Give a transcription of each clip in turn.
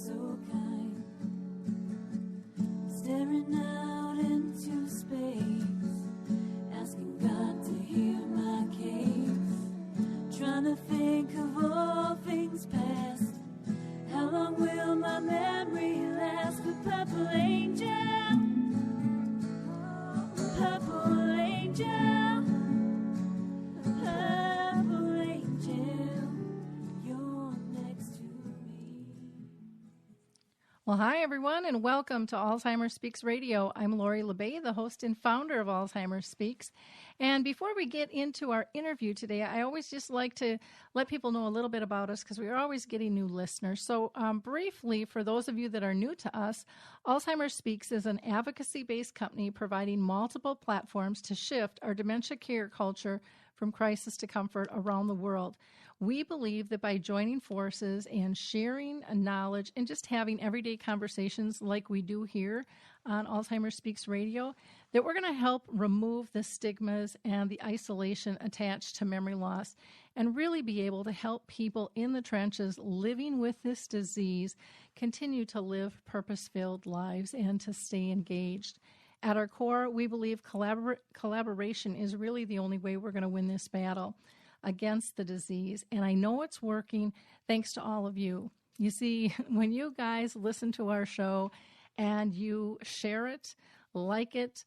so kind, staring out into space, asking God to hear my case, trying to think of all things past. How long will my memory last? With purple angel, purple angel, purple angel, you're next to me. Well, hi, everyone, and welcome to Alzheimer Speaks Radio. I'm Lori LeBay, the host and founder of Alzheimer Speaks. And before we get into our interview today, I always just like to let people know a little bit about us because we are always getting new listeners. So briefly, for those of you that are new to us, Alzheimer Speaks is an advocacy-based company providing multiple platforms to shift our dementia care culture from crisis to comfort around the world. We believe that by joining forces and sharing knowledge and just having everyday conversations like we do here on Alzheimer Speaks Radio, that we're going to help remove the stigmas and the isolation attached to memory loss and really be able to help people in the trenches living with this disease continue to live purpose-filled lives and to stay engaged. At our core, we believe collaboration is really the only way we're going to win this battle against the disease. And I know it's working thanks to all of you. You see, when you guys listen to our show and you share it, like it,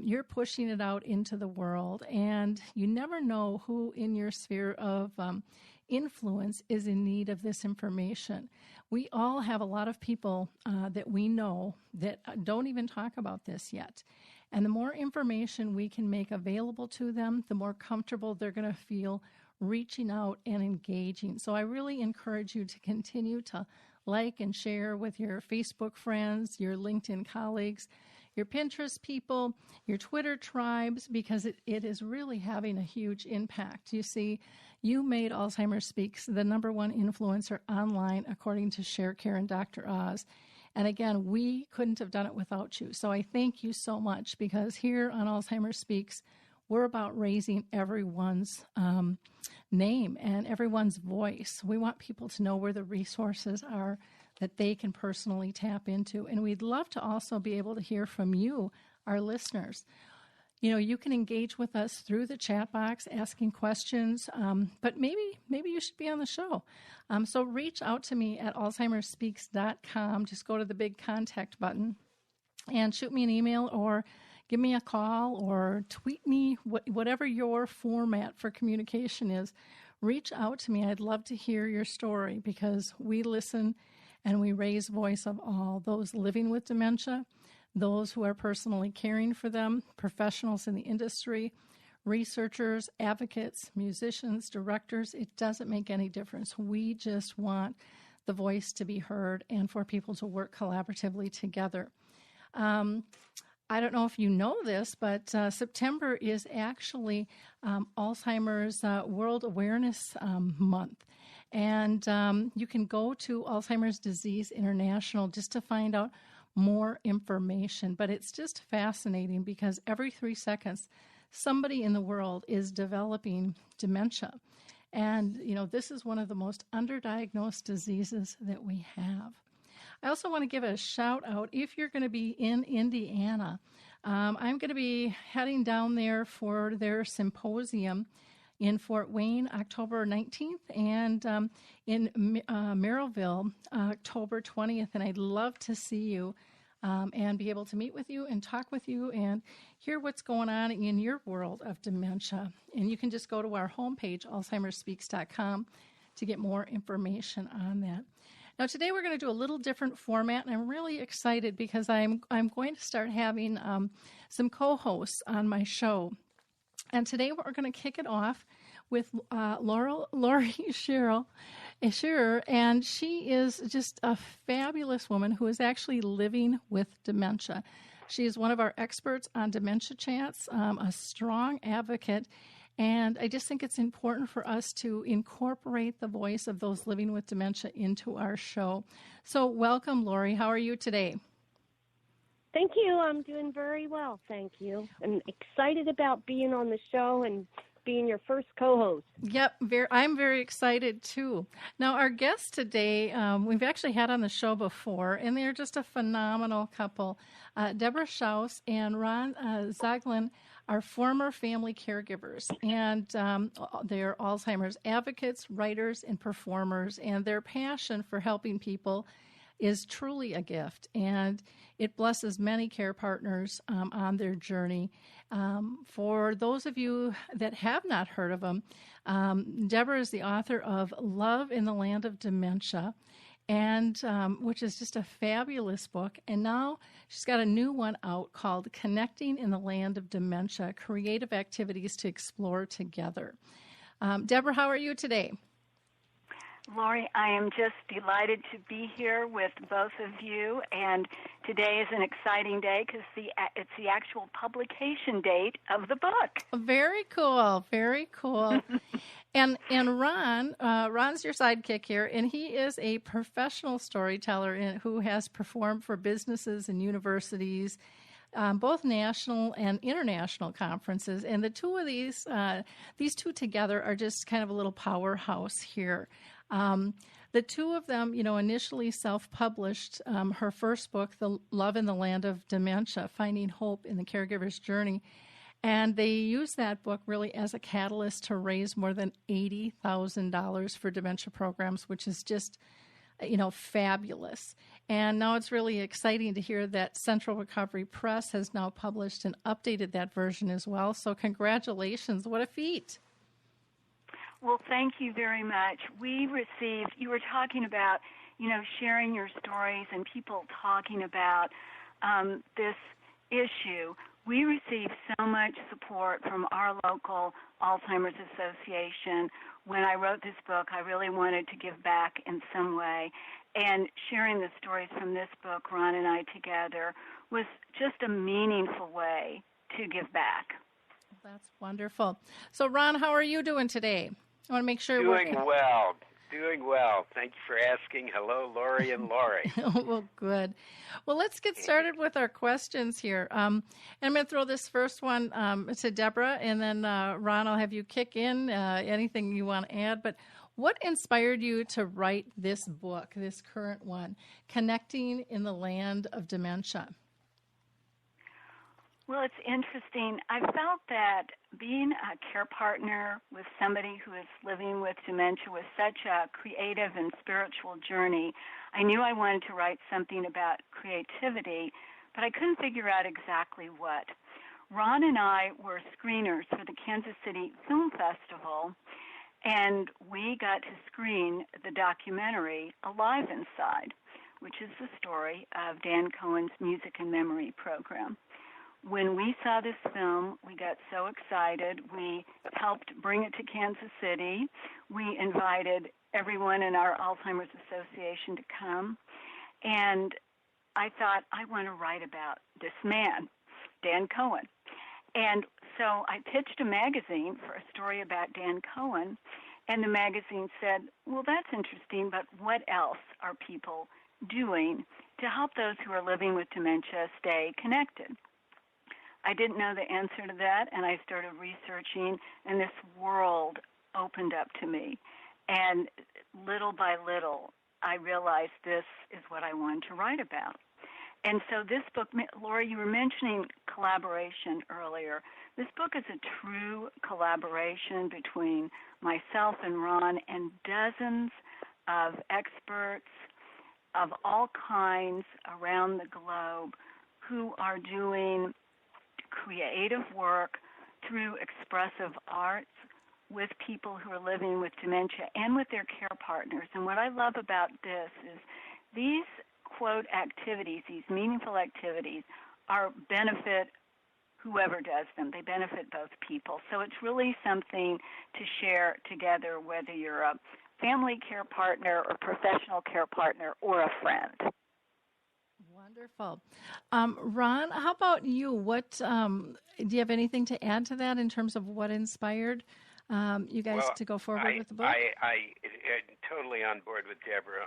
you're pushing it out into the world. And you never know who in your sphere of influence is in need of this information. We all have a lot of people that we know that don't even talk about this yet. And the more information we can make available to them, the more comfortable they're going to feel reaching out and engaging. So I really encourage you to continue to like and share with your Facebook friends, your LinkedIn colleagues, your Pinterest people, your Twitter tribes, because it is really having a huge impact. You see, you made Alzheimer Speaks the number one influencer online, according to ShareCare and Dr. Oz. And again, we couldn't have done it without you. So I thank you so much, because here on Alzheimer Speaks, we're about raising everyone's name and everyone's voice. We want people to know where the resources are that they can personally tap into. And we'd love to also be able to hear from you, our listeners. You know, you can engage with us through the chat box, asking questions, but maybe you should be on the show. So reach out to me at alzheimerspeaks.com. Just go to the big contact button and shoot me an email or give me a call or tweet me, whatever your format for communication is. Reach out to me. I'd love to hear your story, because we listen and we raise voice of all those living with dementia, those who are personally caring for them, professionals in the industry, researchers, advocates, musicians, directors. It doesn't make any difference. We just want the voice to be heard and for people to work collaboratively together. I don't know if you know this, but September is actually Alzheimer's World Awareness Month. And you can go to Alzheimer's Disease International just to find out more information. But it's just fascinating, because every 3 seconds, somebody in the world is developing dementia. And, you know, this is one of the most underdiagnosed diseases that we have. I also want to give a shout out if you're going to be in Indiana. I'm going to be heading down there for their symposium in Fort Wayne, October 19th, and in Merrillville, October 20th. And I'd love to see you and be able to meet with you and talk with you and hear what's going on in your world of dementia. And you can just go to our homepage, alzheimerspeaks.com, to get more information on that. Now, today we're going to do a little different format, and I'm really excited because I'm going to start having some co-hosts on my show. And today we're going to kick it off with Lori Shearer, and she is just a fabulous woman who is actually living with dementia. She is one of our experts on dementia chats, a strong advocate, and I just think it's important for us to incorporate the voice of those living with dementia into our show. So welcome, Lori. How are you today? Thank you. I'm doing very well, thank you. I'm excited about being on the show and being your first co-host. Yep, I'm very excited too. Now, our guests today, we've actually had on the show before, and they're just a phenomenal couple. Deborah Shouse and Ron Zoglin are former family caregivers, and they're Alzheimer's advocates, writers, and performers, and their passion for helping people is truly a gift, and it blesses many care partners on their journey. For those of you that have not heard of them, Deborah is the author of Love in the Land of Dementia, and which is just a fabulous book. And now she's got a new one out called Connecting in the Land of Dementia, Creative Activities to Explore Together. Deborah, how are you today? Lori, I am just delighted to be here with both of you, and today is an exciting day because it's the actual publication date of the book. Very cool, very cool. and Ron's your sidekick here, and he is a professional storyteller who has performed for businesses and universities, both national and international conferences. And the two of these two together are just kind of a little powerhouse here. The two of them, initially self-published her first book, The Love in the Land of Dementia, Finding Hope in the Caregiver's Journey. And they used that book really as a catalyst to raise more than $80,000 for dementia programs, which is just, fabulous. And now it's really exciting to hear that Central Recovery Press has now published and updated that version as well. So congratulations. What a feat. Well, thank you very much. You were talking about, sharing your stories and people talking about this issue. We received so much support from our local Alzheimer's Association. When I wrote this book, I really wanted to give back in some way. And sharing the stories from this book, Ron and I together, was just a meaningful way to give back. That's wonderful. So, Ron, how are you doing today? I want to make sure Doing well. Thank you for asking. Hello, Lori and Lori. Well, good. Well, let's get started with our questions here. And I'm going to throw this first one to Deborah, and then Ron, I'll have you kick in anything you want to add. But what inspired you to write this book, this current one, Connecting in the Land of Dementia? Well, it's interesting. I felt that being a care partner with somebody who is living with dementia was such a creative and spiritual journey. I knew I wanted to write something about creativity, but I couldn't figure out exactly what. Ron and I were screeners for the Kansas City Film Festival, and we got to screen the documentary Alive Inside, which is the story of Dan Cohen's Music and Memory program. When we saw this film, we got so excited. We helped bring it to Kansas City. We invited everyone in our Alzheimer's Association to come. And I thought, I want to write about this man, Dan Cohen. And so I pitched a magazine for a story about Dan Cohen. And the magazine said, well, that's interesting, but what else are people doing to help those who are living with dementia stay connected? I didn't know the answer to that, and I started researching, and this world opened up to me. And little by little, I realized this is what I wanted to write about. And so this book, Laura, you were mentioning collaboration earlier. This book is a true collaboration between myself and Ron and dozens of experts of all kinds around the globe who are doing creative work through expressive arts with people who are living with dementia and with their care partners. And what I love about this is these, quote, activities, these meaningful activities, are benefit whoever does them. They benefit both people. So it's really something to share together, whether you're a family care partner or professional care partner or a friend. Wonderful. Ron, how about you? What do you have anything to add to that in terms of what inspired you guys to go forward with the book? I totally on board with Deborah.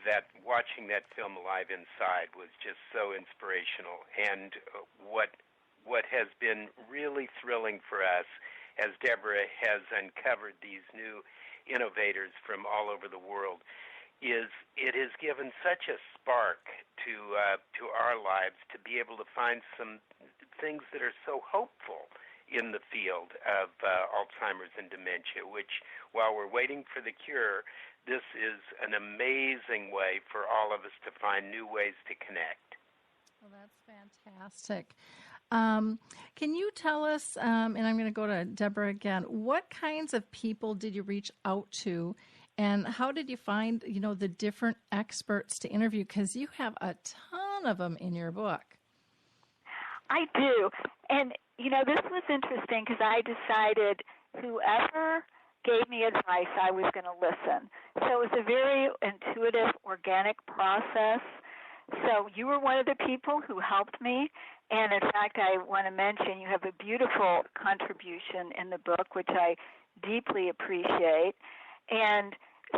That watching that film Alive Inside was just so inspirational. And what has been really thrilling for us as Deborah has uncovered these new innovators from all over the world, is it has given such a spark to our lives to be able to find some things that are so hopeful in the field of Alzheimer's and dementia, which, while we're waiting for the cure, this is an amazing way for all of us to find new ways to connect. Well, that's fantastic. Can you tell us, and I'm going to go to Deborah again, what kinds of people did you reach out to, and how did you find, the different experts to interview? Because you have a ton of them in your book. I do. And, this was interesting because I decided whoever gave me advice, I was going to listen. So it was a very intuitive, organic process. So you were one of the people who helped me. And, in fact, I want to mention you have a beautiful contribution in the book, which I deeply appreciate. And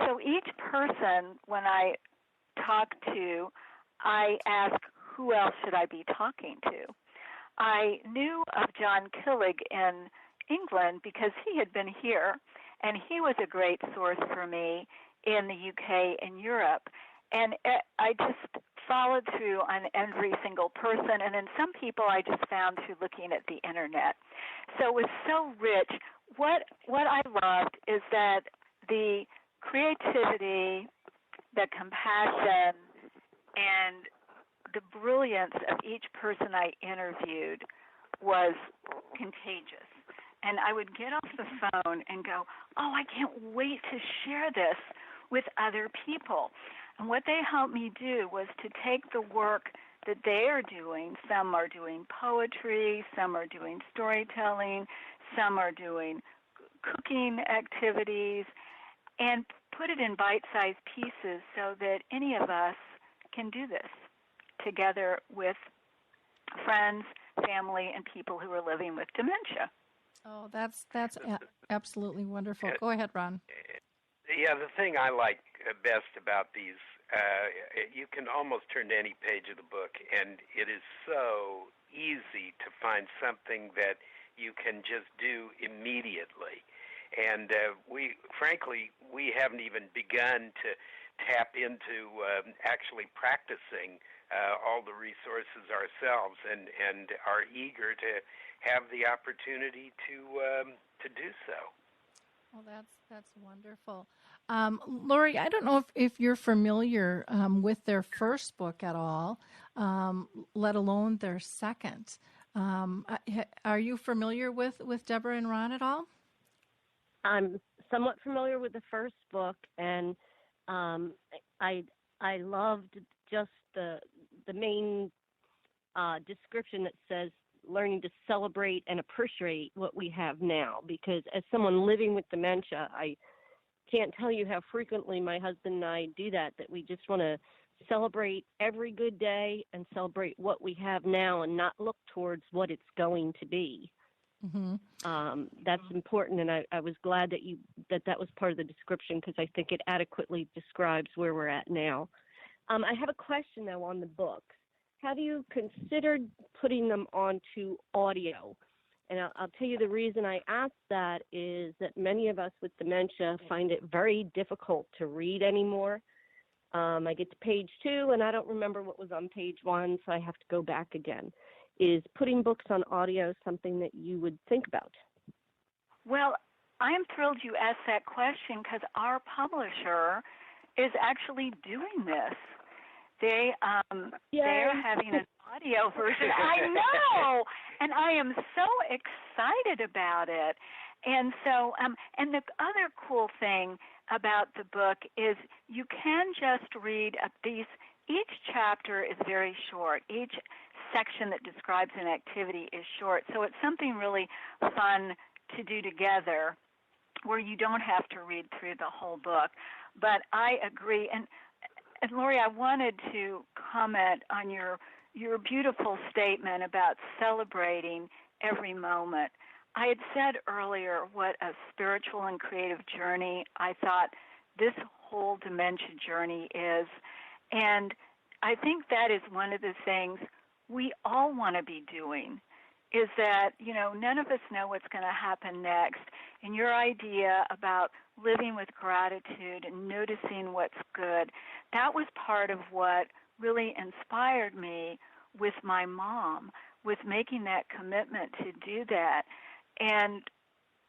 so each person, when I talk to, I ask, who else should I be talking to? I knew of John Killig in England because he had been here, and he was a great source for me in the UK and Europe. And I just followed through on every single person, and then some people I just found through looking at the Internet. So it was so rich. What I loved is that the creativity, the compassion, and the brilliance of each person I interviewed was contagious. And I would get off the phone and go, oh, I can't wait to share this with other people. And what they helped me do was to take the work that they are doing. Some are doing poetry, some are doing storytelling, some are doing cooking activities, and put it in bite-sized pieces so that any of us can do this together with friends, family, and people who are living with dementia. Oh, that's absolutely wonderful. Go ahead, Ron. Yeah, the thing I like best about these, you can almost turn to any page of the book, and it is so easy to find something that you can just do immediately. And we haven't even begun to tap into actually practicing all the resources ourselves, and are eager to have the opportunity to do so. Well, that's wonderful. Lori, I don't know if you're familiar with their first book at all, let alone their second. Are you familiar with Deborah and Ron at all? I'm somewhat familiar with the first book, and I loved just the main description that says learning to celebrate and appreciate what we have now, because as someone living with dementia, I can't tell you how frequently my husband and I do that we just want to celebrate every good day and celebrate what we have now and not look towards what it's going to be. Mm-hmm. That's important, and I was glad that was part of the description, because I think it adequately describes where we're at now. I have a question, though, on the books. Have you considered putting them onto audio? And I'll tell you the reason I ask that is that many of us with dementia find it very difficult to read anymore. I get to page 2, and I don't remember what was on page 1, so I have to go back again. Is putting books on audio something that you would think about? Well, I'm thrilled you asked that question, because our publisher is actually doing this. They're having an audio version. I know, and I am so excited about it. And so, and the other cool thing about the book is you can just read these. Each chapter is very short. Each section that describes an activity is short. So it's something really fun to do together where you don't have to read through the whole book. But I agree. And Lori, I wanted to comment on your beautiful statement about celebrating every moment. I had said earlier what a spiritual and creative journey I thought this whole dementia journey is. And I think that is one of the things we all want to be doing. is that, none of us know what's going to happen next. And your idea about living with gratitude and noticing what's good, that was part of what really inspired me with my mom, with making that commitment to do that. And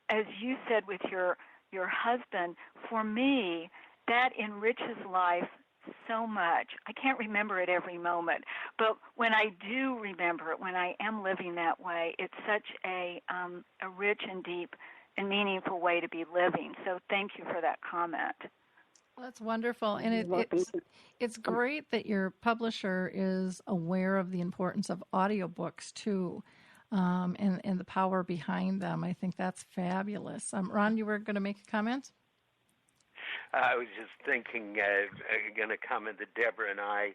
as you said with your husband, for me, that enriches life so much. I can't remember it every moment, but when I do remember it, when I am living that way, it's such a rich and deep and meaningful way to be living. So thank you for that comment. Well, that's wonderful, and it's great that your publisher is aware of the importance of audiobooks too, and the power behind them. I think that's fabulous. Ron, you were going to make a comment? I was just thinking, going to comment that Deborah and I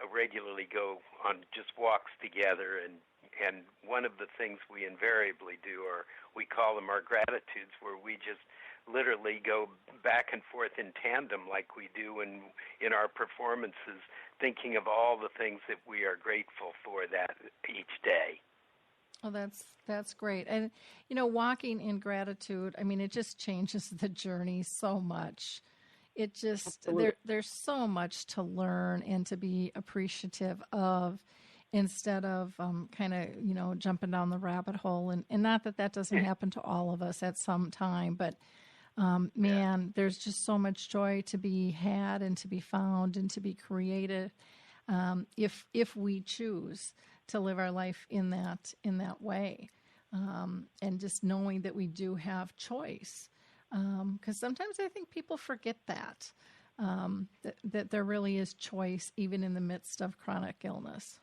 regularly go on just walks together, and one of the things we invariably do, or we call them our gratitudes, where we just literally go back and forth in tandem like we do in our performances, thinking of all the things that we are grateful for that each day. Oh, that's great. And, walking in gratitude, it just changes the journey so much. It just, there's so much to learn and to be appreciative of instead of kind of, jumping down the rabbit hole. And not that doesn't happen to all of us at some time, but there's just so much joy to be had and to be found and to be created if we choose to live our life in that way, and just knowing that we do have choice, because sometimes I think people forget that there really is choice even in the midst of chronic illness.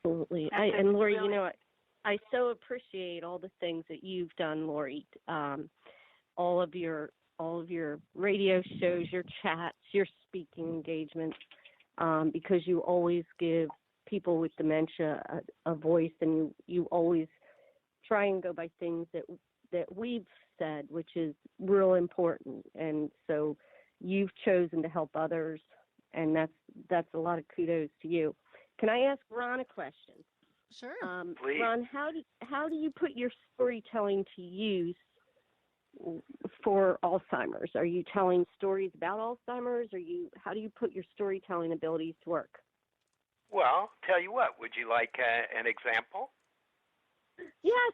Absolutely. And Lori, I so appreciate all the things that you've done, Lori. All of your radio shows, your chats, your speaking engagements, because you always give people with dementia a voice, and you always try and go by things that we've said, which is real important. And so you've chosen to help others, and that's a lot of kudos to you. Can I ask Ron a question? Sure. Please. Ron, how do you put your storytelling to use for Alzheimer's? Are you telling stories about Alzheimer's? How do you put your storytelling abilities to work? Well, tell you what, would you like an example? Yes.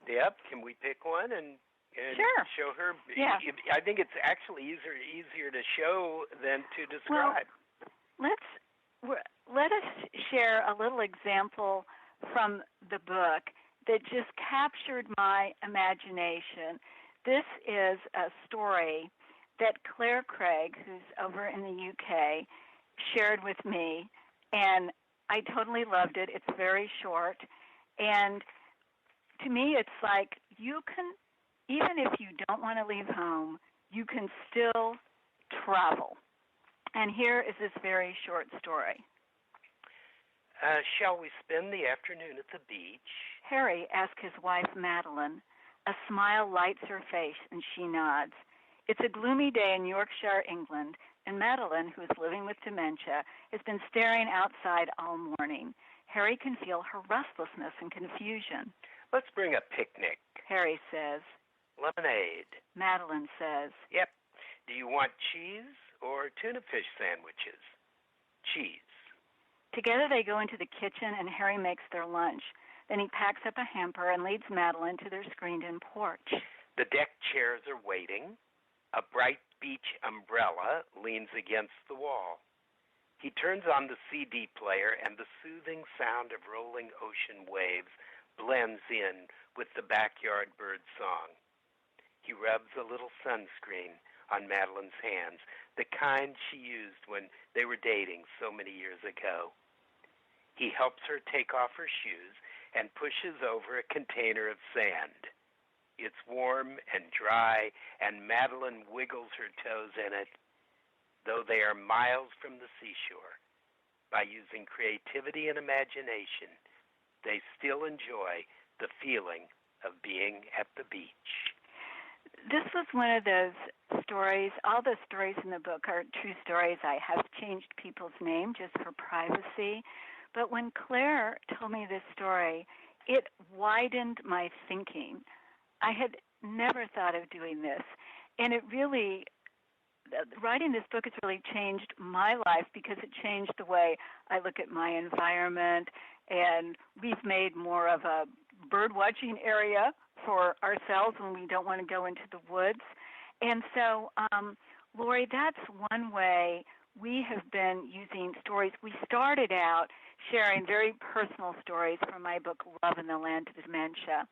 Deb, can we pick one and Sure. show her? Yeah. I think it's actually easier to show than to describe. Well, let us share a little example from the book that just captured my imagination. This is a story that Claire Craig, who's over in the UK, shared with me, and I totally loved it. It's very short, and to me it's like you can, even if you don't want to leave home, you can still travel. And here is this very short story. Shall we spend the afternoon at the beach? Harry asked his wife, Madeline. A smile lights her face, and she nods. It's a gloomy day in Yorkshire, England, and Madeline, who is living with dementia, has been staring outside all morning. Harry can feel her restlessness and confusion. Let's bring a picnic. Harry says. Lemonade. Madeline says. Yep. Do you want cheese or tuna fish sandwiches? Cheese. Together they go into the kitchen, and Harry makes their lunch. Then he packs up a hamper and leads Madeline to their screened-in porch. The deck chairs are waiting. A bright beach umbrella leans against the wall. He turns on the CD player, and the soothing sound of rolling ocean waves blends in with the backyard bird song. He rubs a little sunscreen on Madeline's hands, the kind she used when they were dating so many years ago. He helps her take off her shoes and pushes over a container of sand. It's warm and dry, and Madeline wiggles her toes in it, though they are miles from the seashore. By using creativity and imagination, they still enjoy the feeling of being at the beach. This was one of those stories. All the stories in the book are true stories. I have changed people's name just for privacy. But when Claire told me this story, it widened my thinking. I had never thought of doing this. And it really, writing this book has really changed my life because it changed the way I look at my environment. And we've made more of a bird watching area for ourselves when we don't want to go into the woods. And so, Lori, that's one way we have been using stories. We started out sharing very personal stories from my book, Love in the Land of Dementia.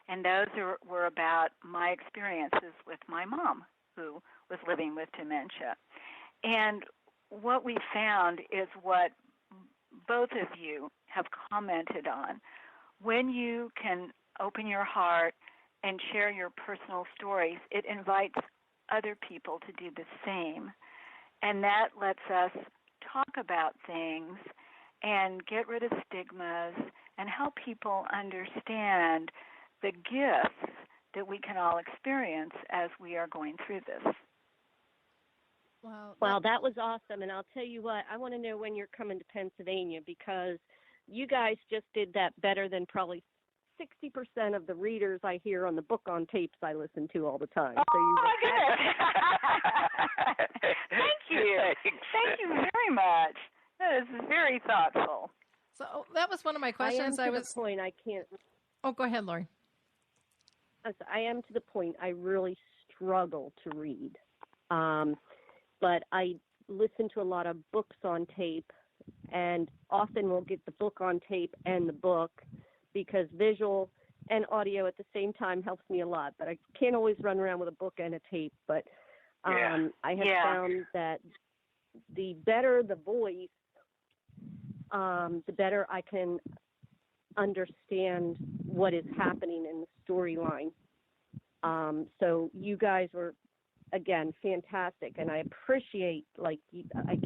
And those were about my experiences with my mom, who was living with dementia. And what we found is what both of you have commented on. When you can open your heart and share your personal stories, it invites other people to do the same. And that lets us talk about things and get rid of stigmas and help people understand the gifts that we can all experience as we are going through this. Wow, that was awesome. And I'll tell you what, I want to know when you're coming to Pennsylvania, because you guys just did that better than probably 60% of the readers I hear on the book on tapes I listen to all the time. Oh, my goodness. Thank you. Thank you very much. That is very thoughtful. So that was one of my questions. I am to the point I can't. Oh, go ahead, Lori. I am to the point I really struggle to read. But I listen to a lot of books on tape, and often will get the book on tape and the book, because visual and audio at the same time helps me a lot. But I can't always run around with a book and a tape. But I have found that the better the voice, the better I can understand what is happening in the storyline. So you guys were, again, fantastic. And I appreciate, I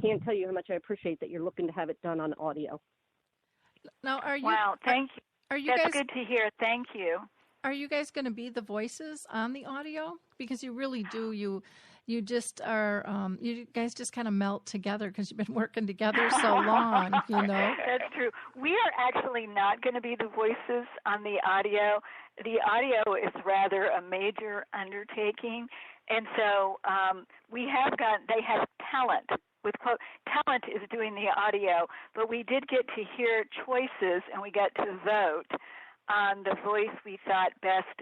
can't tell you how much I appreciate that you're looking to have it done on audio. Now, are you? Wow, thank you. Are you That's guys, good to hear. Thank you. Are you guys going to be the voices on the audio? Because you really do. You just are. You guys just kind of melt together because you've been working together so long. You know. That's true. We are actually not going to be the voices on the audio. The audio is rather a major undertaking, and so they have talent. With quote, talent is doing the audio, but we did get to hear choices, and we got to vote on the voice we thought best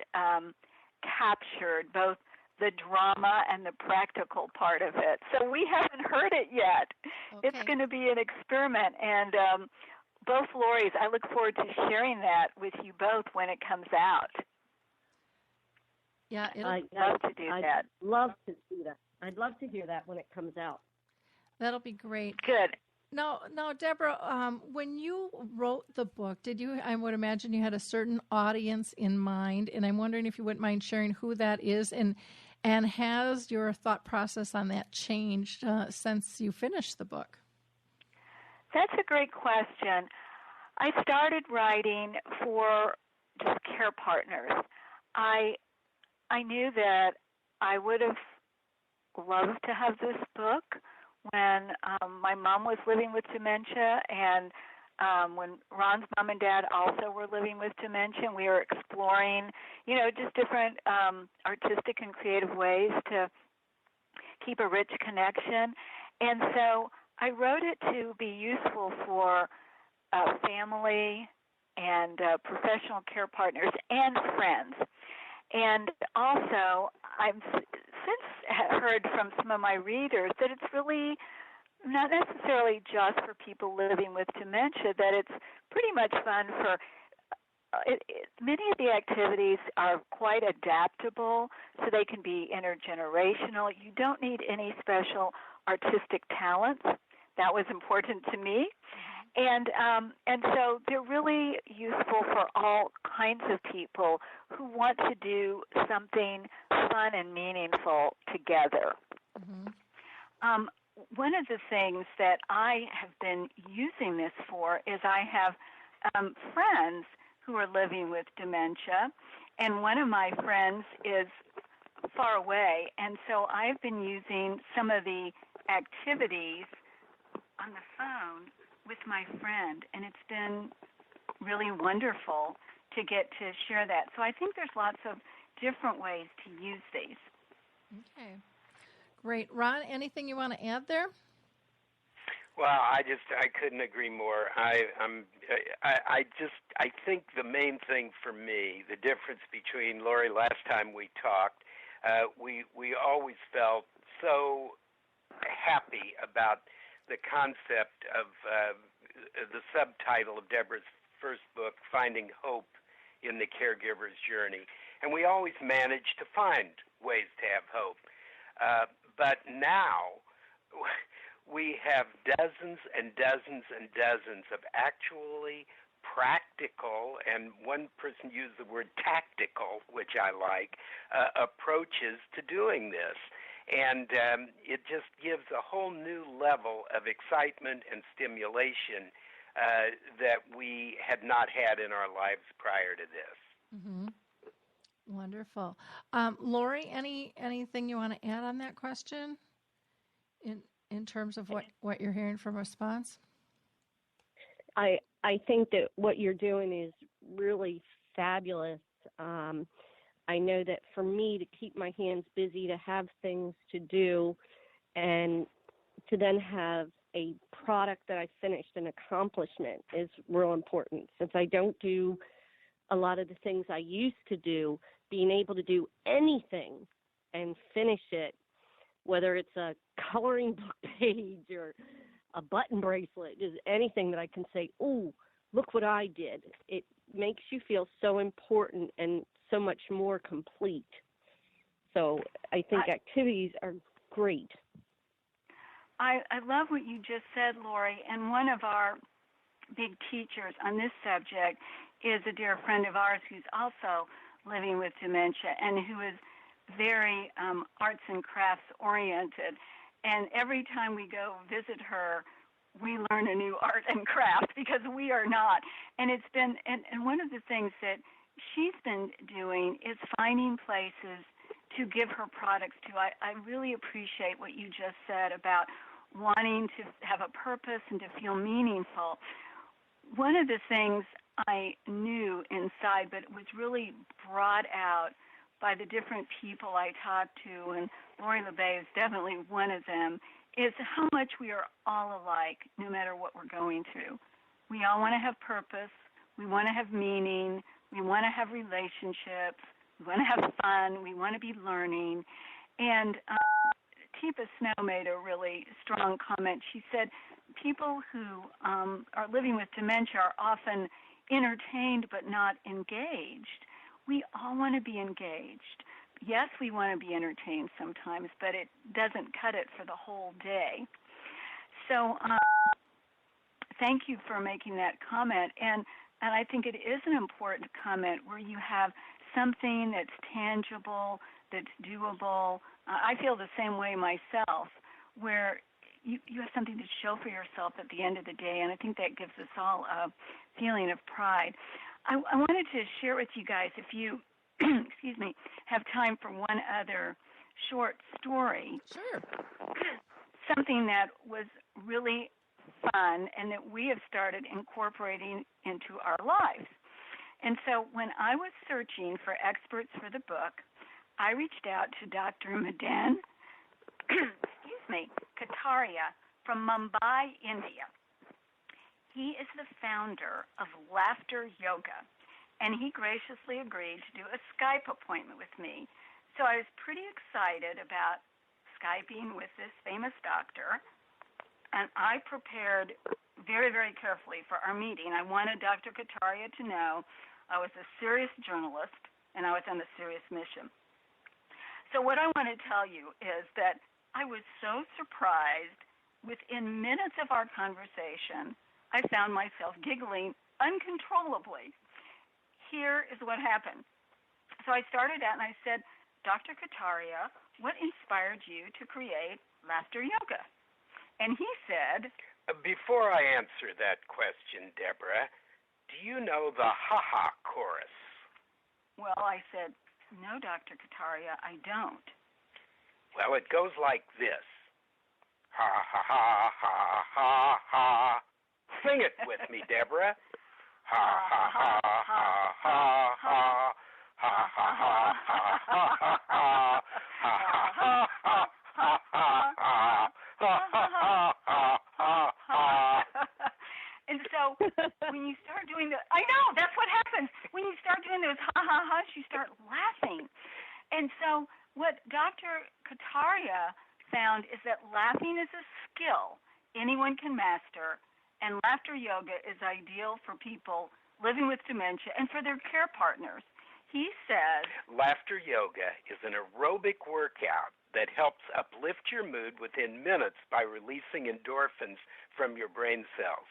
captured both the drama and the practical part of it. So we haven't heard it yet. Okay. It's going to be an experiment, and both Loris, I look forward to sharing that with you both when it comes out. Yeah, I'd love to do that. I'd love to see that. I'd love to hear that when it comes out. That'll be great. Good. Now, Deborah, when you wrote the book, I would imagine you had a certain audience in mind, and I'm wondering if you wouldn't mind sharing who that is, and has your thought process on that changed since you finished the book? That's a great question. I started writing for just care partners. I knew that I would have loved to have this book when my mom was living with dementia, and when Ron's mom and dad also were living with dementia. We were exploring, just different artistic and creative ways to keep a rich connection. And so I wrote it to be useful for family and professional care partners and friends. And also, I've since heard from some of my readers that it's really not necessarily just for people living with dementia, that it's pretty much fun for many of the activities are quite adaptable, so they can be intergenerational. You don't need any special artistic talents. That was important to me. And so they're really useful for all kinds of people who want to do something fun and meaningful together. Mm-hmm. One of the things that I have been using this for is I have friends who are living with dementia, and one of my friends is far away, and so I've been using some of the activities on the phone with my friend, and it's been really wonderful to get to share that. So I think there's lots of different ways to use these. Okay. Great. Ron, anything you want to add there? Well, I couldn't agree more. I think the main thing for me, the difference between Lori last time we talked, we always felt so happy about the concept of the subtitle of Deborah's first book, Finding Hope in the Caregiver's Journey. And we always managed to find ways to have hope. But now we have dozens and dozens and dozens of actually practical, and one person used the word tactical, which I like, approaches to doing this. And it just gives a whole new level of excitement and stimulation that we had not had in our lives prior to this. Mm-hmm. Wonderful. Lori, anything you want to add on that question in terms of what you're hearing from response? I think that what you're doing is really fabulous. I know that for me to keep my hands busy, to have things to do, and to then have a product that I finished, an accomplishment, is real important. Since I don't do a lot of the things I used to do, being able to do anything and finish it, whether it's a coloring book page or a button bracelet, is anything that I can say, "Ooh, look what I did." It makes you feel so important and so much more complete. So I think activities are great. I love what you just said, Lori, and one of our big teachers on this subject is a dear friend of ours who's also living with dementia and who is very arts and crafts oriented. And every time we go visit her, we learn a new art and craft because we are not. And it's been, and one of the things that she's been doing is finding places to give her products to. I really appreciate what you just said about wanting to have a purpose and to feel meaningful. One of the things I knew inside, but it was really brought out by the different people I talked to, and Lori LeBay is definitely one of them, is how much we are all alike no matter what we're going through. We all want to have purpose. We want to have meaning. We want to have relationships. We want to have fun. We want to be learning. And Teepa Snow made a really strong comment. She said people who are living with dementia are often entertained but not engaged. We all want to be engaged. Yes, we want to be entertained sometimes, but it doesn't cut it for the whole day. So thank you for making that comment. And I think it is an important comment where you have something that's tangible, that's doable. I feel the same way myself, where you have something to show for yourself at the end of the day, and I think that gives us all a feeling of pride. I wanted to share with you guys, if you, excuse me, have time for one other short story. Sure. Something that was really fun and that we have started incorporating into our lives. And so when I was searching for experts for the book, I reached out to Dr. Madan, Kataria from Mumbai, India. He is the founder of Laughter Yoga, and he graciously agreed to do a Skype appointment with me. So I was pretty excited about Skyping with this famous doctor, and I prepared very, very carefully for our meeting. I wanted Dr. Kataria to know I was a serious journalist, and I was on a serious mission. So what I want to tell you is that I was so surprised. Within minutes of our conversation, I found myself giggling uncontrollably. Here is what happened. So I started out and I said, Dr. Kataria, what inspired you to create Laughter Yoga? And he said, Before I answer that question, Deborah, do you know the ha-ha chorus? Well, I said, no, Dr. Kataria, I don't. Well, it goes like this. Ha, ha, ha, ha, ha, ha. Sing it with me, Deborah. Ha ha ha ha ha ha ha ha ha ha ha And so when you start doing I know, that's what happens. When you start doing those ha-ha-has, you start laughing. And so what Dr. Kataria found is that laughing is a skill anyone can master, and laughter yoga is ideal for people living with dementia and for their care partners. He says, laughter yoga is an aerobic workout that helps uplift your mood within minutes by releasing endorphins from your brain cells.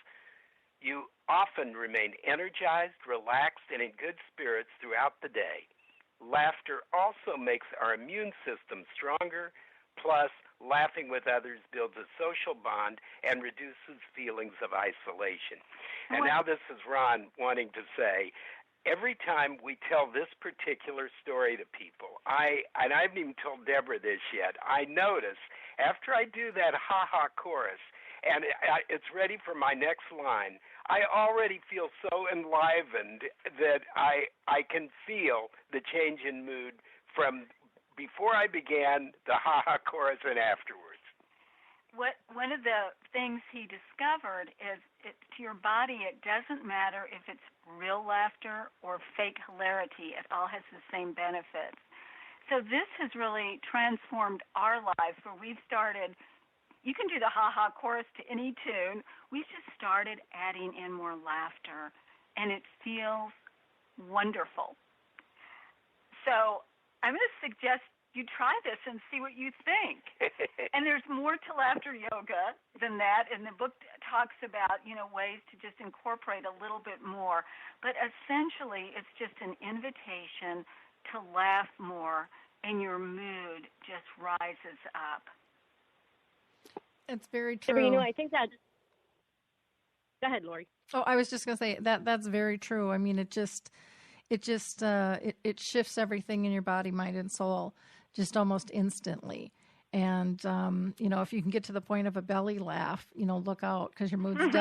You often remain energized, relaxed, and in good spirits throughout the day. Laughter also makes our immune system stronger, plus laughing with others builds a social bond and reduces feelings of isolation. And now this is Ron wanting to say, every time we tell this particular story to people, and I haven't even told Deborah this yet, I notice after I do that ha-ha chorus, and it's ready for my next line, I already feel so enlivened that I can feel the change in mood from before I began the ha-ha chorus and afterwards. One of the things he discovered is to your body, it doesn't matter if it's real laughter or fake hilarity. It all has the same benefits. So this has really transformed our lives, where we've started, you can do the ha-ha chorus to any tune. We've just started adding in more laughter, and it feels wonderful. So I'm going to suggest you try this and see what you think. And there's more to laughter yoga than that, and the book talks about, ways to just incorporate a little bit more. But essentially, it's just an invitation to laugh more, and your mood just rises up. It's very true. I think that. Go ahead, Lori. Oh, I was just going to say that's very true. I mean, it shifts everything in your body, mind, and soul just almost instantly. And, if you can get to the point of a belly laugh, look out, because your mood's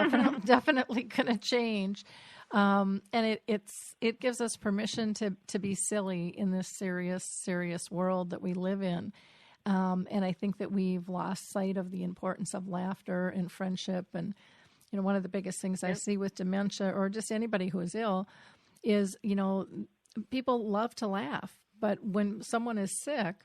definitely going to change. And it gives us permission to be silly in this serious world that we live in. And I think that we've lost sight of the importance of laughter and friendship. And, one of the biggest things I see with dementia, or just anybody who is ill, is, people love to laugh. But when someone is sick,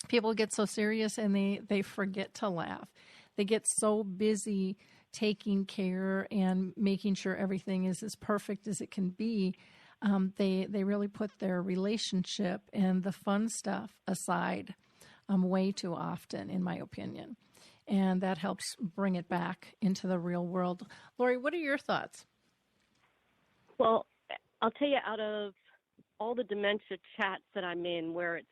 people get so serious and they forget to laugh. They get so busy taking care and making sure everything is as perfect as it can be. They really put their relationship and the fun stuff aside way too often, in my opinion. And that helps bring it back into the real world. Lori, what are your thoughts? Well, I'll tell you, out of all the dementia chats that I'm in, where it's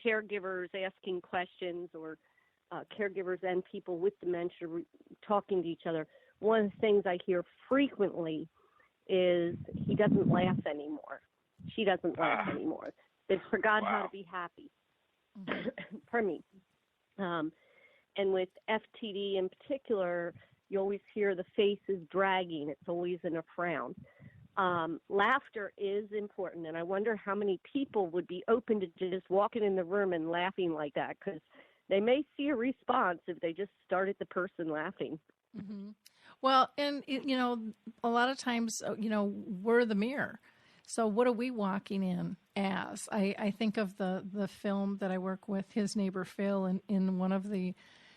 caregivers asking questions or caregivers and people with dementia talking to each other, one of the things I hear frequently is he doesn't laugh anymore. She doesn't laugh anymore. They've forgotten how to be happy. Pardon me. And with FTD in particular, you always hear the face is dragging. It's always in a frown. Laughter is important, and I wonder how many people would be open to just walking in the room and laughing like that, because they may see a response if they just started the person laughing. Mm-hmm. Well, and, a lot of times, we're the mirror. So what are we walking in as? I think of the film that I work with, His Neighbor Phil, and in one of the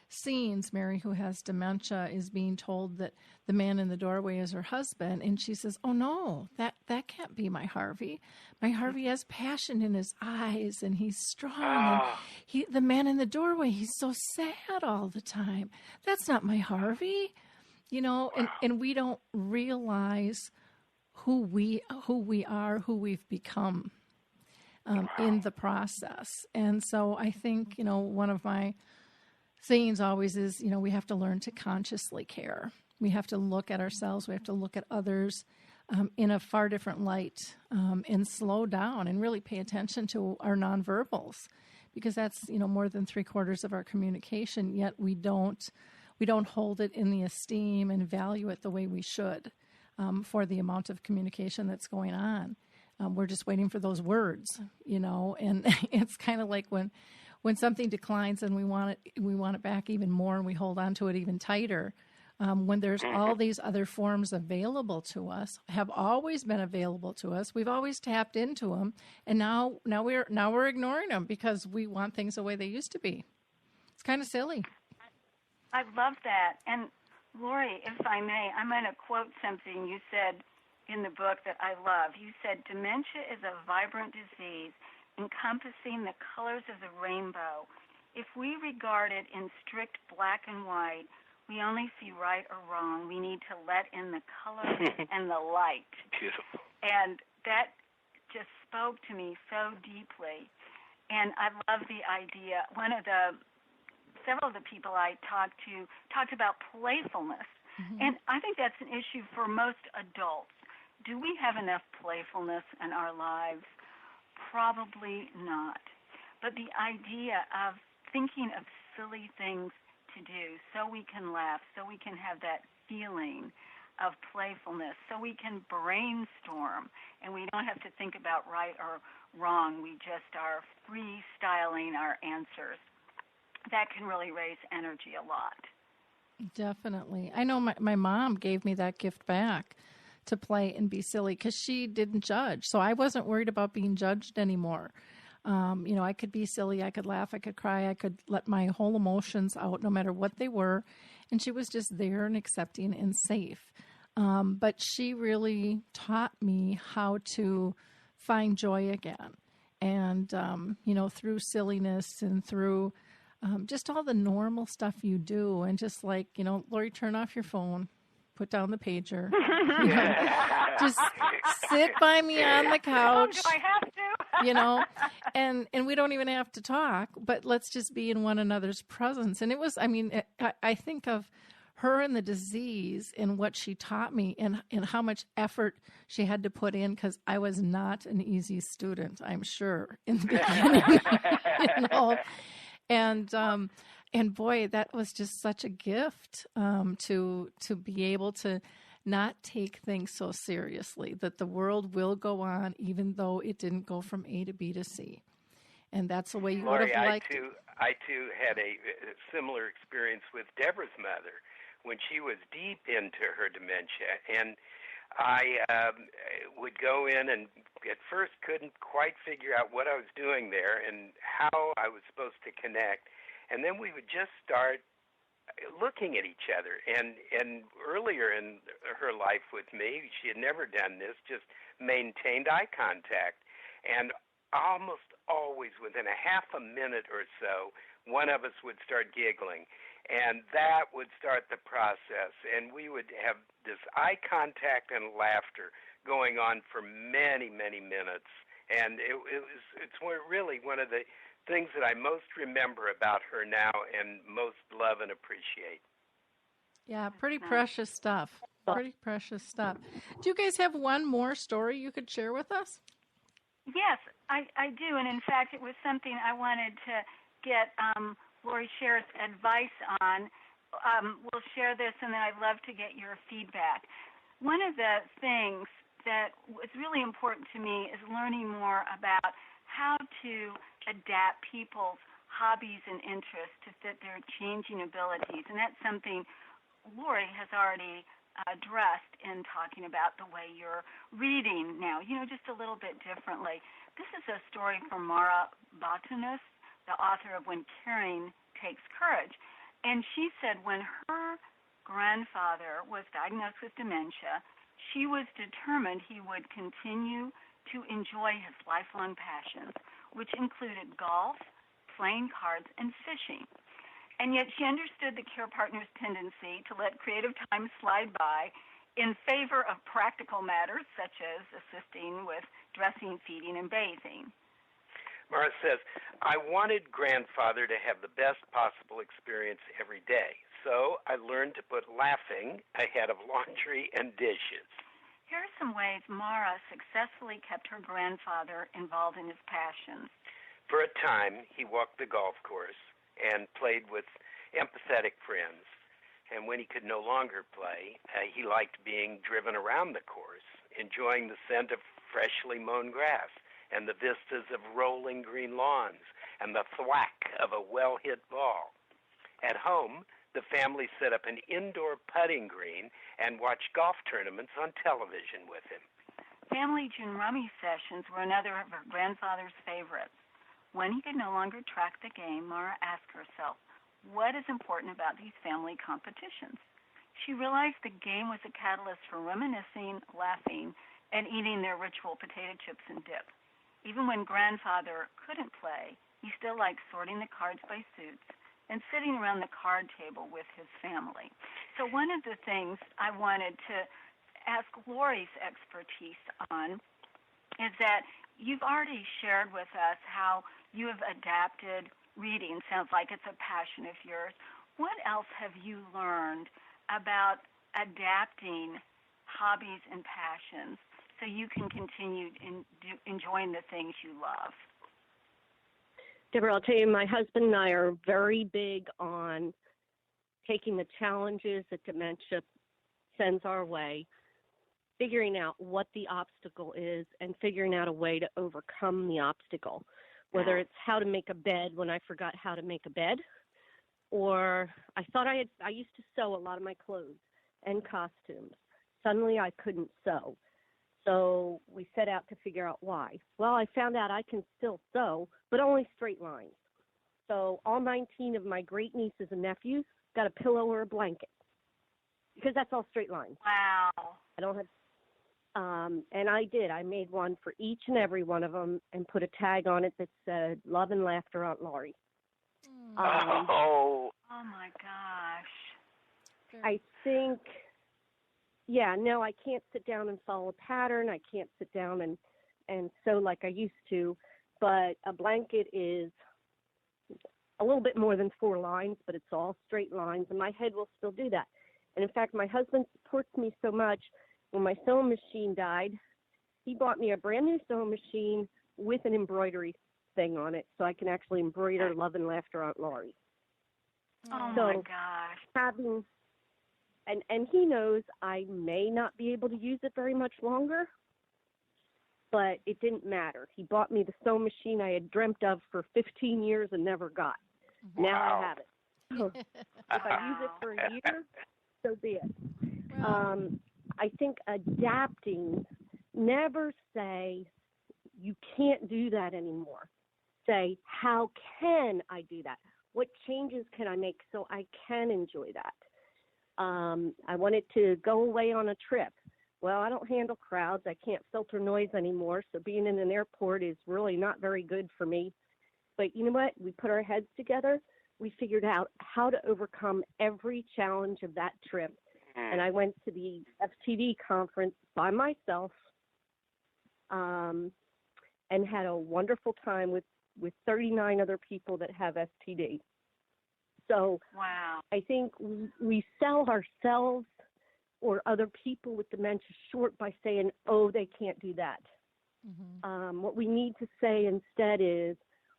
scenes, Mary, who has dementia, is being told that the man in the doorway is her husband, and she says, "Oh no, that can't be my Harvey. My Harvey has passion in his eyes, and he's strong. And the man in the doorway, he's so sad all the time. That's not my Harvey." And we don't realize who we are, who we've become in the process. And so I think, one of my sayings always is, we have to learn to consciously care. We have to look at ourselves. We have to look at others in a far different light and slow down and really pay attention to our nonverbals, because that's, more than 3/4 of our communication, yet we don't we don't hold it in the esteem and value it the way we should for the amount of communication that's going on. We're just waiting for those words, and it's kind of like when something declines and we want it back even more, and we hold on to it even tighter. When there's all these other forms available to us, have always been available to us, we've always tapped into them, and now we're ignoring them because we want things the way they used to be. It's kind of silly. I love that. And Lori, if I may, I'm going to quote something you said in the book that I love. You said, dementia is a vibrant disease encompassing the colors of the rainbow. If we regard it in strict black and white, we only see right or wrong. We need to let in the color and the light. Beautiful. And that just spoke to me so deeply. And I love the idea. Several of the people I talked to talked about playfulness. Mm-hmm. And I think that's an issue for most adults. Do we have enough playfulness in our lives? Probably not. But the idea of thinking of silly things to do so we can laugh, so we can have that feeling of playfulness, so we can brainstorm and we don't have to think about right or wrong. We just are freestyling our answers. That can really raise energy a lot. Definitely. I know my mom gave me that gift back to play and be silly because she didn't judge. So I wasn't worried about being judged anymore. I could be silly, I could laugh, I could cry, I could let my whole emotions out no matter what they were. And she was just there and accepting and safe. But she really taught me how to find joy again. And, through silliness and through just all the normal stuff you do. And just like, Lori, turn off your phone, put down the pager, just sit by me on the couch. Oh, do I have to? And we don't even have to talk, but let's just be in one another's presence. And it was, I think of her and the disease and what she taught me and how much effort she had to put in, because I was not an easy student, I'm sure, in the beginning. And boy, that was just such a gift to be able to not take things so seriously, that the world will go on even though it didn't go from A to B to C. And that's the way you Lori, would have liked it. I too had a similar experience with Deborah's mother when she was deep into her dementia. And I would go in and at first couldn't quite figure out what I was doing there and how I was supposed to connect. And then we would just start looking at each other. And earlier in her life with me, she had never done this, just maintained eye contact. And almost always within a half a minute or so, one of us would start giggling. And that would start the process. And we would have this eye contact and laughter going on for many, many minutes. And it's really one of the things that I most remember about her now and most love and appreciate. Yeah, pretty precious stuff. Pretty precious stuff. Do you guys have one more story you could share with us? Yes, I do. And in fact, it was something I wanted to get Lori Share's advice on. We'll share this, and then I'd love to get your feedback. One of the things that was really important to me is learning more about how to adapt people's hobbies and interests to fit their changing abilities. And that's something Lori has already addressed in talking about the way you're reading now, just a little bit differently. This is a story from Mara Botanus, the author of When Caring Takes Courage. And she said when her grandfather was diagnosed with dementia, she was determined he would continue to enjoy his lifelong passions, which included golf, playing cards, and fishing. And yet she understood the care partner's tendency to let creative time slide by in favor of practical matters such as assisting with dressing, feeding, and bathing. Mara says, I wanted grandfather to have the best possible experience every day, so I learned to put laughing ahead of laundry and dishes. Here are some ways Mara successfully kept her grandfather involved in his passions. For a time, he walked the golf course and played with empathetic friends. And when he could no longer play, he liked being driven around the course, enjoying the scent of freshly mown grass and the vistas of rolling green lawns and the thwack of a well-hit ball. At home, the family set up an indoor putting green and watched golf tournaments on television with him. Family June rummy sessions were another of her grandfather's favorites. When he could no longer track the game, Mara asked herself, what is important about these family competitions? She realized the game was a catalyst for reminiscing, laughing, and eating their ritual potato chips and dip. Even when grandfather couldn't play, he still liked sorting the cards by suits and sitting around the card table with his family. So one of the things I wanted to ask Lori's expertise on is that you've already shared with us how you have adapted reading. Sounds like it's a passion of yours. What else have you learned about adapting hobbies and passions so you can continue enjoying the things you love? Deborah, I'll tell you, my husband and I are very big on taking the challenges that dementia sends our way, figuring out what the obstacle is, and figuring out a way to overcome the obstacle, whether it's how to make a bed when I forgot how to make a bed, or I used to sew a lot of my clothes and costumes. Suddenly I couldn't sew. So we set out to figure out why. Well, I found out I can still sew, but only straight lines. So all 19 of my great nieces and nephews got a pillow or a blanket because that's all straight lines. Wow. I don't have, and I did. I made one for each and every one of them and put a tag on it that said, "Love and Laughter, Aunt Laurie." Oh my gosh. I think, I can't sit down and follow a pattern. I can't sit down and sew like I used to, but a blanket is a little bit more than 4 lines, but it's all straight lines, and my head will still do that. And in fact, my husband supports me so much. When my sewing machine died, he bought me a brand new sewing machine with an embroidery thing on it, so I can actually embroider "Love and Laughter, Aunt Laurie." Oh, so my gosh. Having, and he knows I may not be able to use it very much longer, but it didn't matter. He bought me the sewing machine I had dreamt of for 15 years and never got. Wow. Now I have it. So if I use it for a year, so be it. Wow. I think adapting, never say you can't do that anymore. Say, how can I do that? What changes can I make so I can enjoy that? I wanted to go away on a trip. Well, I don't handle crowds. I can't filter noise anymore, so being in an airport is really not very good for me. But you know what? We put our heads together. We figured out how to overcome every challenge of that trip. And I went to the FTD conference by myself and had a wonderful time with 39 other people that have STD. So wow. I think we sell ourselves or other people with dementia short by saying, oh, they can't do that. Mm-hmm. What we need to say instead is,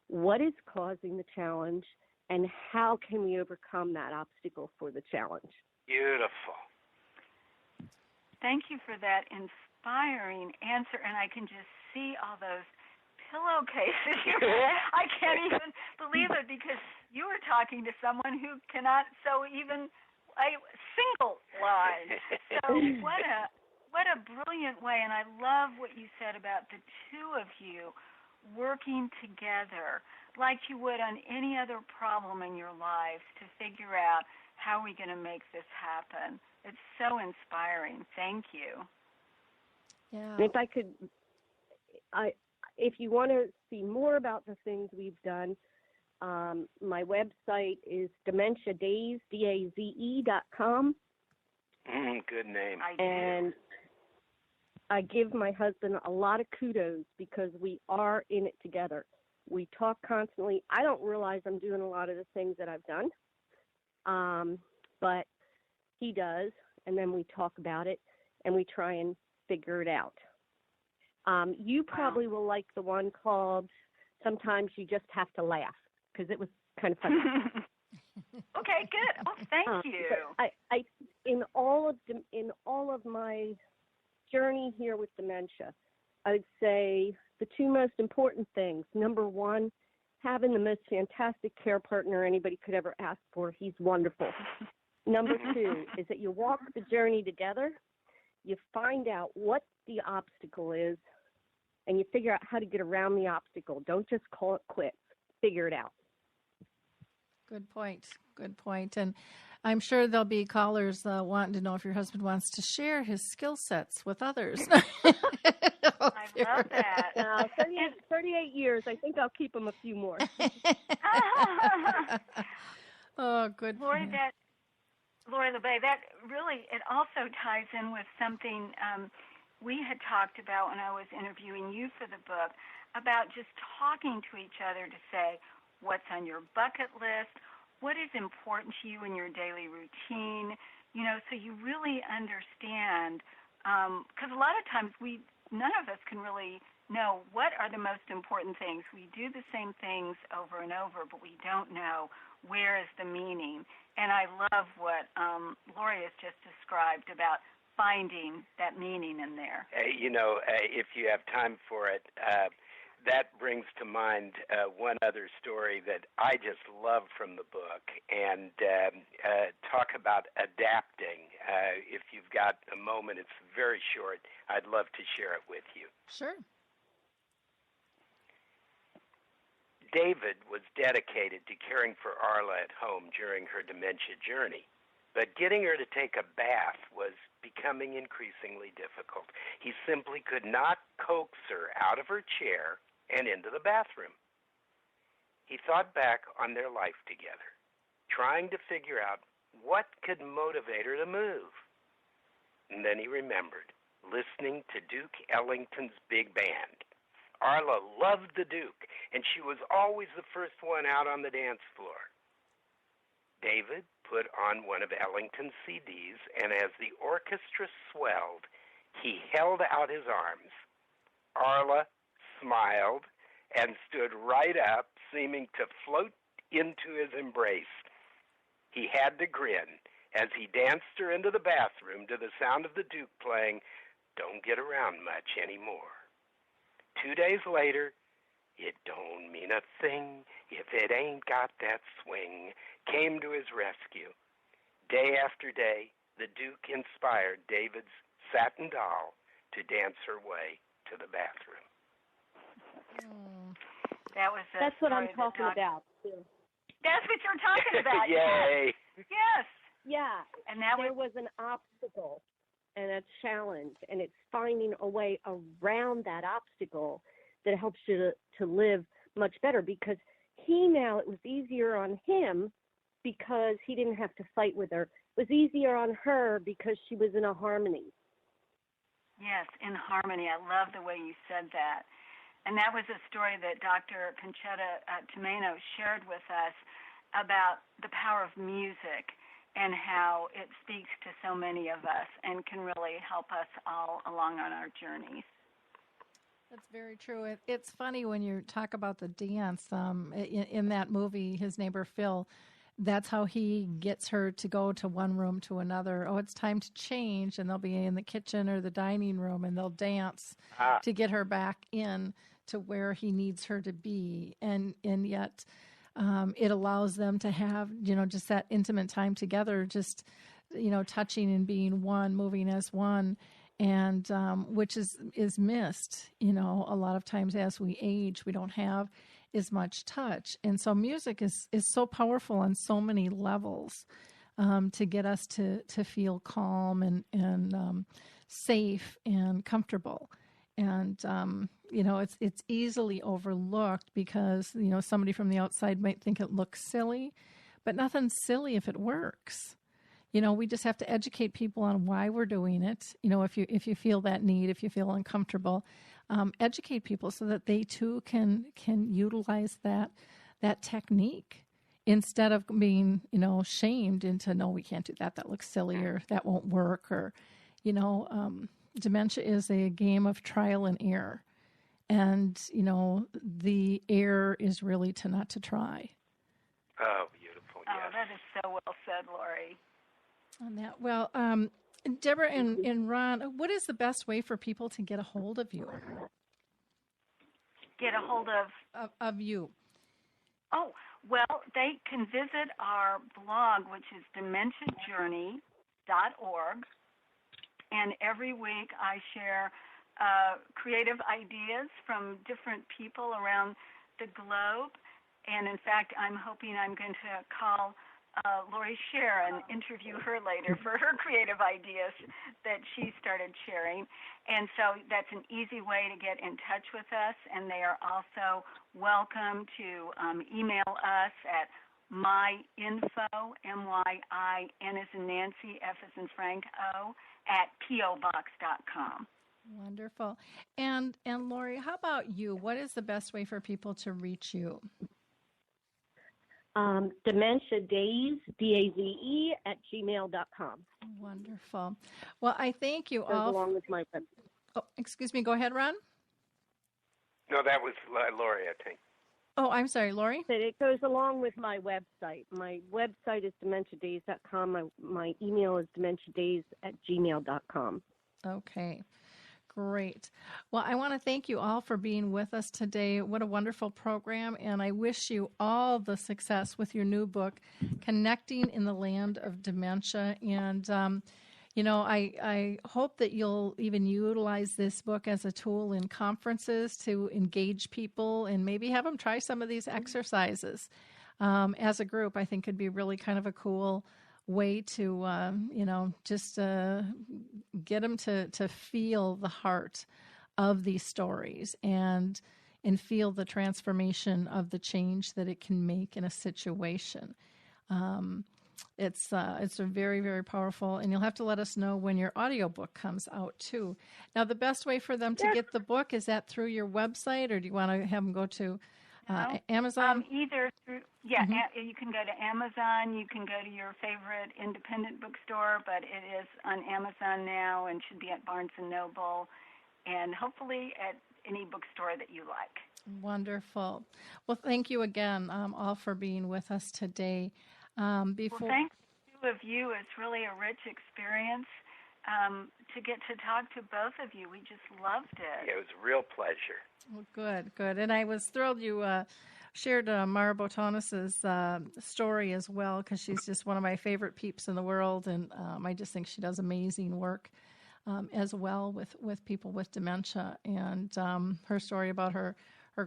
what is causing the challenge and how can we overcome that obstacle for the challenge? Beautiful. Thank you for that inspiring answer, and I can just see all those pillowcases. I can't even believe it because you were talking to someone who cannot sew even a single line. So what a brilliant way, and I love what you said about the two of you working together like you would on any other problem in your lives to figure out how are we going to make this happen. It's so inspiring. Thank you. Yeah. If I could, if you want to see more about the things we've done, my website is DementiaDaze, DAZE.com. Good name. And I give my husband a lot of kudos because we are in it together. We talk constantly. I don't realize I'm doing a lot of the things that I've done, but he does, and then we talk about it, and we try and figure it out. You probably will like the one called Sometimes You Just Have to Laugh, because it was kind of funny. Okay, good. Oh, thank you. I in all of my journey here with dementia, I'd say the two most important things. Number one, having the most fantastic care partner anybody could ever ask for. He's wonderful. Number two is that you walk the journey together, you find out what the obstacle is, and you figure out how to get around the obstacle. Don't just call it quits. Figure it out. Good point. Good point. And I'm sure there'll be callers wanting to know if your husband wants to share his skill sets with others. I love that. 38 years. I think I'll keep him a few more. Oh, good. Lori LeBay, that really, it also ties in with something we had talked about when I was interviewing you for the book, about just talking to each other to say, what's on your bucket list? What is important to you in your daily routine? So you really understand, because a lot of times none of us can really know what are the most important things. We do the same things over and over, but we don't know where is the meaning. And I love what Lori has just described about finding that meaning in there. If you have time for it, that brings to mind one other story that I just love from the book, and talk about adapting. If you've got a moment, it's very short. I'd love to share it with you. Sure. David was dedicated to caring for Arla at home during her dementia journey, but getting her to take a bath was becoming increasingly difficult. He simply could not coax her out of her chair and into the bathroom. He thought back on their life together, trying to figure out what could motivate her to move. And then he remembered listening to Duke Ellington's big band. Arla loved the Duke, and she was always the first one out on the dance floor. David put on one of Ellington's CDs, and as the orchestra swelled, he held out his arms. Arla smiled and stood right up, seeming to float into his embrace. He had to grin as he danced her into the bathroom to the sound of the Duke playing "Don't Get Around Much Anymore." 2 days later, "It don't mean a thing if it ain't got that swing," came to his rescue. Day after day, the Duke inspired David's satin doll to dance her way to the bathroom. That's what I'm talking about, too. That's what you're talking about. Yay. Yes. Yeah. And that there was an obstacle and a challenge, and it's finding a way around that obstacle that helps you to live much better, because it was easier on him because he didn't have to fight with her. It was easier on her because she was in a harmony. Yes, in harmony. I love the way you said that. And that was a story that Dr. Conchetta Tomeno shared with us about the power of music and how it speaks to so many of us and can really help us all along on our journeys. That's very true. It's funny when you talk about the dance. In that movie, His Neighbor Phil, that's how he gets her to go to one room to another. Oh, it's time to change, and they'll be in the kitchen or the dining room, and they'll dance to get her back in to where he needs her to be. And yet it allows them to have, just that intimate time together, just, touching and being one, moving as one. And which is missed, a lot of times as we age, we don't have as much touch. And so music is so powerful on so many levels to get us to feel calm and safe and comfortable. And, it's easily overlooked because, somebody from the outside might think it looks silly, but nothing's silly if it works. We just have to educate people on why we're doing it. If you feel that need, if you feel uncomfortable, educate people so that they too can utilize that technique instead of being, shamed into, no, we can't do that. That looks silly, or that won't work, or, dementia is a game of trial and error. And, the error is really not to try. Oh, beautiful. Yes. Oh, that is good, Lori. On that. Well, Deborah and Ron, what is the best way for people to get a hold of you? Get a hold Of you. Oh, well, they can visit our blog, which is dementiajourney.org. And every week I share creative ideas from different people around the globe. And in fact, I'm hoping I'm going to call Lori Sher and interview her later for her creative ideas that she started sharing. And so that's an easy way to get in touch with us. And they are also welcome to email us at myinfo, M-Y-I-N as in Nancy, F as in Frank, O, at pobox.com. Wonderful. And Lori, how about you? What is the best way for people to reach you? Dementia Daze, D-A-Z-E, at gmail.com. Wonderful. Well, I thank you Goes all. along with my website. Oh, excuse me. Go ahead, Ron. No, that was Lori, I think. Oh, I'm sorry, Lori. It goes along with my website. My website is dementiadaze.com. My email is dementiadaze at gmail.com. Okay. Great. Well, I want to thank you all for being with us today. What a wonderful program, and I wish you all the success with your new book, Connecting in the Land of Dementia. And, I hope that you'll even utilize this book as a tool in conferences to engage people and maybe have them try some of these exercises. As a group, I think it'd be really kind of a cool way to, just get them to feel the heart of these stories and feel the transformation of the change that it can make in a situation. It's a very, very powerful, and you'll have to let us know when your audiobook comes out too. Now, the best way for them to get the book, is that through your website, or do you want to have them go to Amazon? Either through, you can go to Amazon, you can go to your favorite independent bookstore, but it is on Amazon now and should be at Barnes & Noble and hopefully at any bookstore that you like. Wonderful. Well, thank you again, all for being with us today. Well, thanks to the two of you. It's really a rich experience to get to talk to both of you. We just loved it. Yeah, it was a real pleasure. Well, good. And I was thrilled you shared Mara Botanis's story as well, because she's just one of my favorite peeps in the world, and I just think she does amazing work as well with people with dementia. And her story about her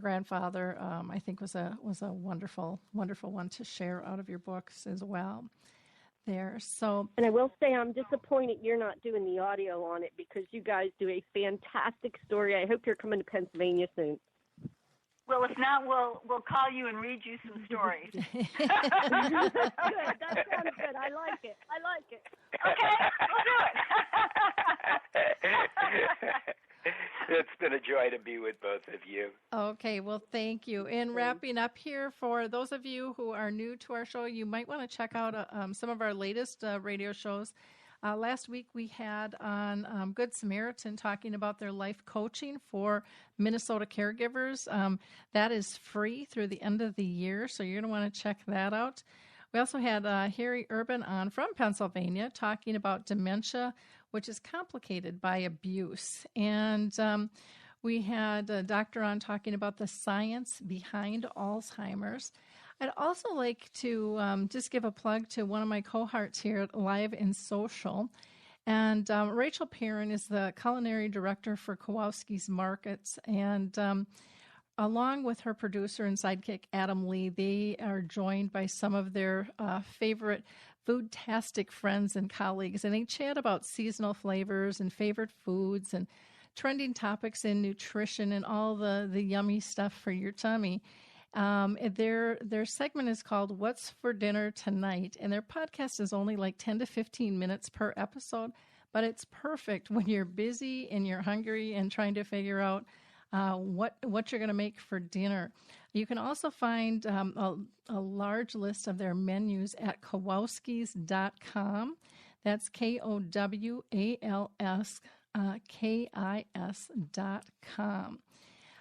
grandfather, I think, was a wonderful one to share out of your books as well. So, and I will say I'm disappointed you're not doing the audio on it, because you guys do a fantastic story. I hope you're coming to Pennsylvania soon. Well, if not, we'll call you and read you some stories. Good. That sounds good. I like it. Okay, we'll do it. It's been a joy to be with both of you. Okay, well, thank you. And wrapping up here, for those of you who are new to our show, you might want to check out some of our latest radio shows. Last week we had on Good Samaritan talking about their life coaching for Minnesota caregivers. That is free through the end of the year, so you're going to want to check that out. We also had Harry Urban on from Pennsylvania talking about dementia, which is complicated by abuse. And we had a doctor on talking about the science behind Alzheimer's. I'd also like to just give a plug to one of my cohorts here at Live and Social. And Rachel Perrin is the culinary director for Kowalski's Markets. And along with her producer and sidekick, Adam Lee, they are joined by some of their favorite food-tastic friends and colleagues. And they chat about seasonal flavors and favorite foods and trending topics in nutrition and all the yummy stuff for your tummy. Their segment is called What's for Dinner Tonight, and their podcast is only like 10 to 15 minutes per episode, but it's perfect when you're busy and you're hungry and trying to figure out what you're going to make for dinner. You can also find a large list of their menus at Kowalskis.com. That's KOWALS KIS.com.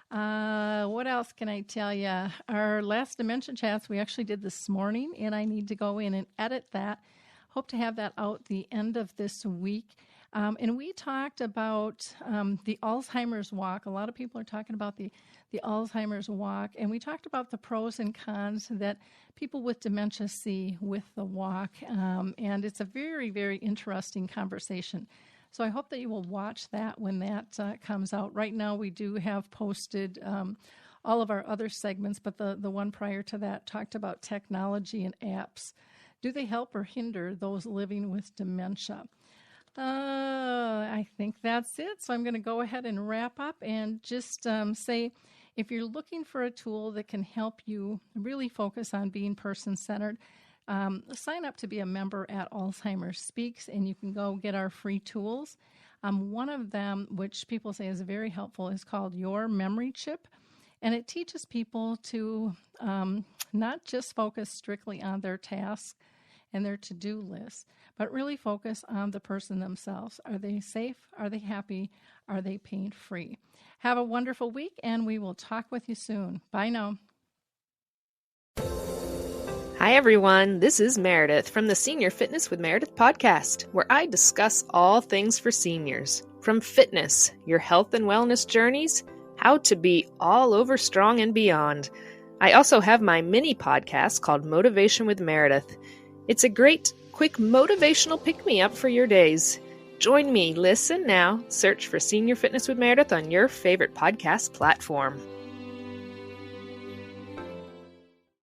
What else can I tell you? Our last Dementia Chats we actually did this morning, and I need to go in and edit that. Hope to have that out the end of this week. And we talked about the Alzheimer's walk. A lot of people are talking about the Alzheimer's walk, and we talked about the pros and cons that people with dementia see with the walk. And it's a very, very interesting conversation. So I hope that you will watch that when that comes out. Right now we do have posted all of our other segments, but the one prior to that talked about technology and apps. Do they help or hinder those living with dementia? I think that's it. So I'm going to go ahead and wrap up and just say, if you're looking for a tool that can help you really focus on being person-centered, sign up to be a member at Alzheimer's Speaks, and you can go get our free tools. One of them, which people say is very helpful, is called Your Memory Chip, and it teaches people to not just focus strictly on their tasks and their to-do list, but really focus on the person themselves. Are they safe? Are they happy? Are they pain-free? Have a wonderful week, and we will talk with you soon. Bye now. Hi, everyone. This is Meredith from the Senior Fitness with Meredith podcast, where I discuss all things for seniors, from fitness, your health and wellness journeys, how to be all over strong and beyond. I also have my mini podcast called Motivation with Meredith. It's a great, quick motivational pick-me-up for your days. Join me, listen now, search for Senior Fitness with Meredith on your favorite podcast platform.